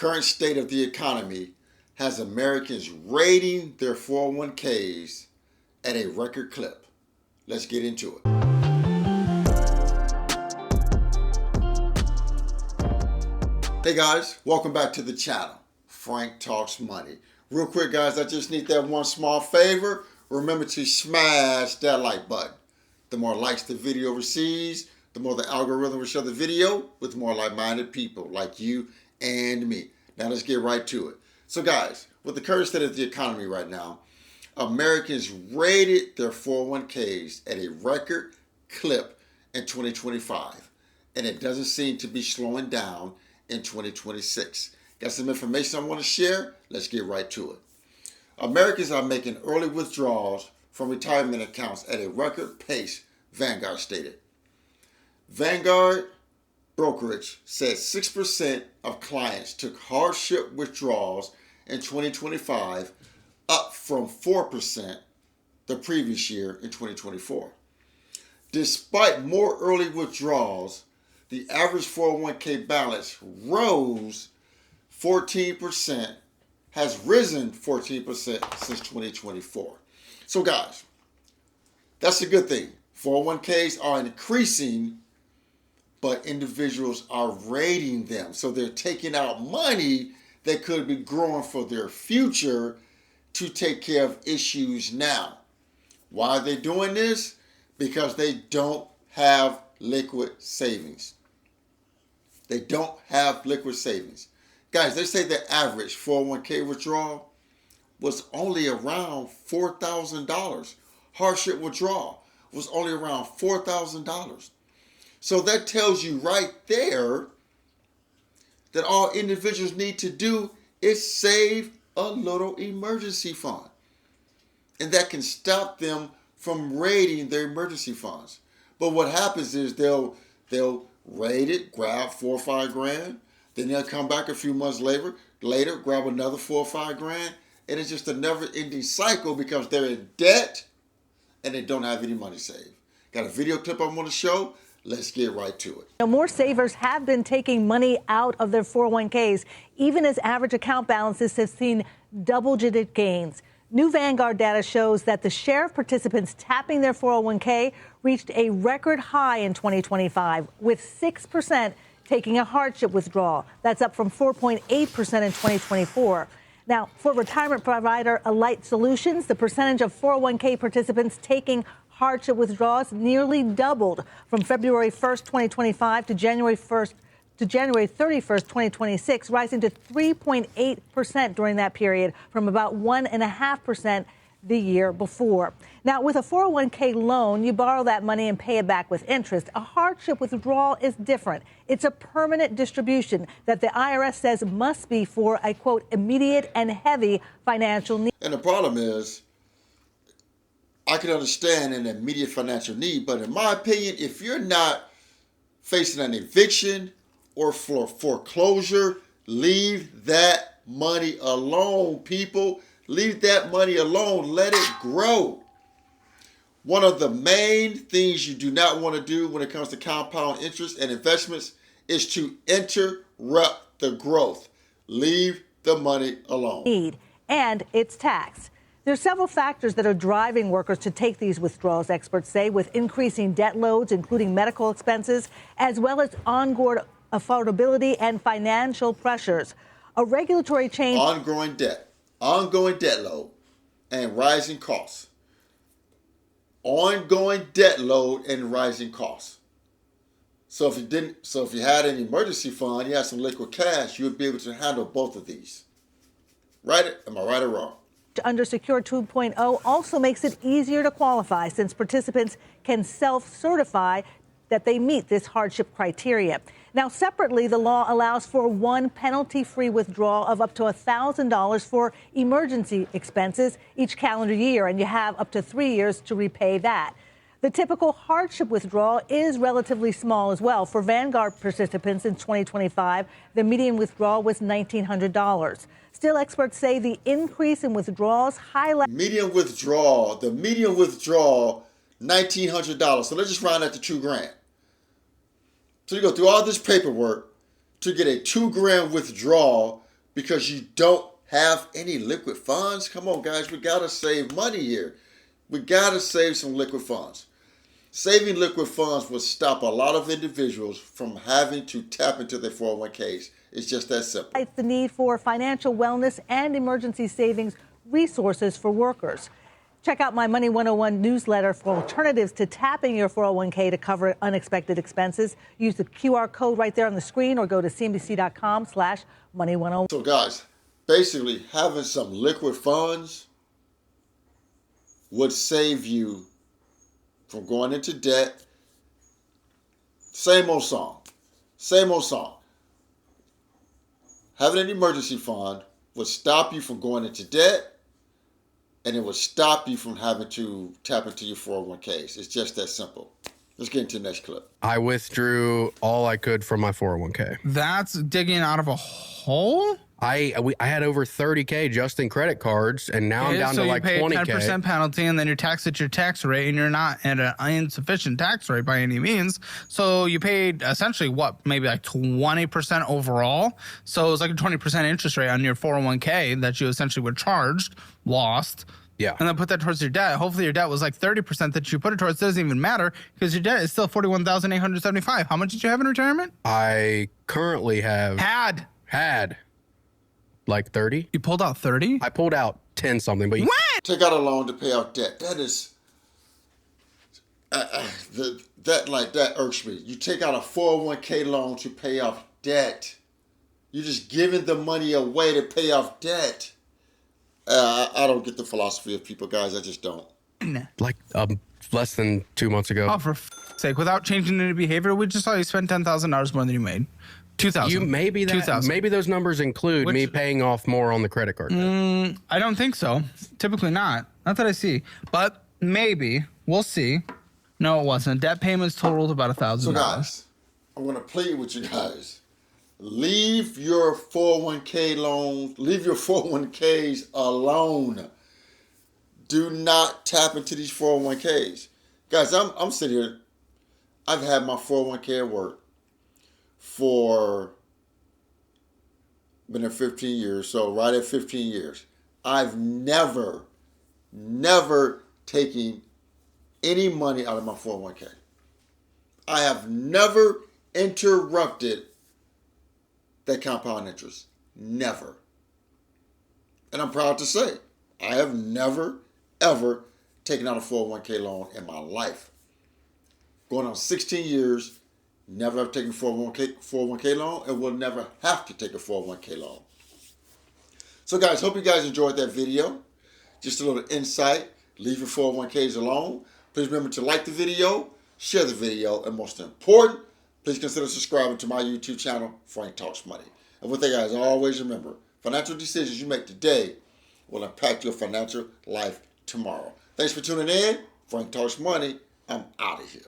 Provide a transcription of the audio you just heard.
current state of the economy has Americans raiding their 401ks at a record clip. Let's get into it. Hey guys, welcome back to the channel. Frank Talks Money. Real quick guys, I just need that one small favor. Remember to smash that like button. The more likes the video receives, the more the algorithm will show the video with more like-minded people like you and me. Now let's get right to it. So guys, with the current state of the economy right now, Americans raided their 401ks at a record clip in 2025. And it doesn't seem to be slowing down in 2026. Got some information I want to share? Let's get right to it. Americans are making early withdrawals from retirement accounts at a record pace, Vanguard stated. Vanguard brokerage said 6% of clients took hardship withdrawals in 2025, up from 4% the previous year in 2024. Despite more early withdrawals, the average 401k balance has risen 14% since 2024. So guys, that's a good thing. 401ks are increasing, but individuals are raiding them. So they're taking out money that could be growing for their future to take care of issues now. Why are they doing this? Because they don't have liquid savings. They don't have liquid savings. Guys, they say the average 401k withdrawal was only around $4,000. Hardship withdrawal was only around $4,000. So that tells you right there that all individuals need to do is save a little emergency fund. And that can stop them from raiding their emergency funds. But what happens is they'll raid it, grab 4 or 5 grand, then they'll come back a few months later, grab another 4 or 5 grand, and it's just a never-ending cycle because they're in debt and they don't have any money saved. Got a video clip I want to show? Let's get right to it. More savers have been taking money out of their 401ks, even as average account balances have seen double-digit gains. New Vanguard data shows that the share of participants tapping their 401k reached a record high in 2025, with 6% taking a hardship withdrawal. That's up from 4.8% in 2024. Now, for retirement provider Alight Solutions, the percentage of 401k participants taking hardship withdrawals nearly doubled from February 1st, 2025 to January 31st, 2026, rising to 3.8% during that period from about 1.5% the year before. Now, with a 401k loan, you borrow that money and pay it back with interest. A hardship withdrawal is different. It's a permanent distribution that the IRS says must be for a, quote, immediate and heavy financial need. And the problem is, I can understand an immediate financial need, but in my opinion, if you're not facing an eviction or foreclosure, leave that money alone, people. Leave that money alone. Let it grow. One of the main things you do not want to do when it comes to compound interest and investments is to interrupt the growth. Leave the money alone. And it's taxed. There are several factors that are driving workers to take these withdrawals, experts say, with increasing debt loads, including medical expenses, as well as ongoing affordability and financial pressures. A regulatory change. Ongoing debt load, and rising costs. Ongoing debt load and rising costs. So if you had an emergency fund, you had some liquid cash, you would be able to handle both of these. Right? Am I right or wrong? Under Secure 2.0 also makes it easier to qualify since participants can self-certify that they meet this hardship criteria. Now, separately, the law allows for one penalty-free withdrawal of up to $1,000 for emergency expenses each calendar year, and you have up to 3 years to repay that. The typical hardship withdrawal is relatively small as well. For Vanguard participants in 2025, the median withdrawal was $1,900. Still, experts say the increase in withdrawals highlight the median withdrawal, $1,900. So let's just round that to $2 grand. So you go through all this paperwork to get a $2 grand withdrawal because you don't have any liquid funds? Come on, guys, we got to save money here. We got to save some liquid funds. Saving liquid funds will stop a lot of individuals from having to tap into their 401ks. It's just that simple. The need for financial wellness and emergency savings resources for workers. Check out my Money 101 newsletter for alternatives to tapping your 401k to cover unexpected expenses. Use the QR code right there on the screen or go to cnbc.com/money101. So guys, basically having some liquid funds would save you from going into debt. Same old song. Same old song. Having an emergency fund would stop you from going into debt, and it would stop you from having to tap into your 401ks. It's just that simple. Let's get into the next clip. I withdrew all I could from my 401k. That's digging out of a hole? I had over 30K just in credit cards, and now I'm down to like 20K. So you pay a 10% penalty, and then you're taxed at your tax rate, and you're not at an insufficient tax rate by any means. So you paid essentially what, maybe like 20% overall. So it was like a 20% interest rate on your 401k that you essentially were charged, lost. Yeah. And then put that towards your debt. Hopefully your debt was like 30% that you put it towards. It doesn't even matter because your debt is still $41,875. How much did you have in retirement? I currently have had like 30. You pulled out 30? I pulled out 10 something, but What? Take out a loan to pay off debt. That is, that irks me. You take out a 401k loan to pay off debt. You're just giving the money away to pay off debt. I don't get the philosophy of people, guys. I just don't. like less than 2 months ago. Oh, for sake! Without changing any behavior, we just saw you spend $10,000 more than you made. 2,000. Maybe those numbers include me paying off more on the credit card. I don't think so. Typically not. Not that I see. But maybe. We'll see. No, it wasn't. Debt payments totaled about $1,000. So guys, I'm going to plead with you guys. Leave your 401k loans, leave your 401ks alone. Do not tap into these 401ks. Guys, I'm sitting here. I've had my 401k at work for been there 15 years, so right at 15 years. I've never taken any money out of my 401k. I have never interrupted that compound interest. Never. And I'm proud to say, I have never, ever taken out a 401k loan in my life. Going on 16 years, never have taken a 401k loan, and will never have to take a 401k loan. So guys, hope you guys enjoyed that video. Just a little insight. Leave your 401ks alone. Please remember to like the video, share the video, and most important, please consider subscribing to my YouTube channel, Frank Talks Money. And one thing, guys, always remember, financial decisions you make today will impact your financial life tomorrow. Thanks for tuning in. Frank Talks Money. I'm out of here.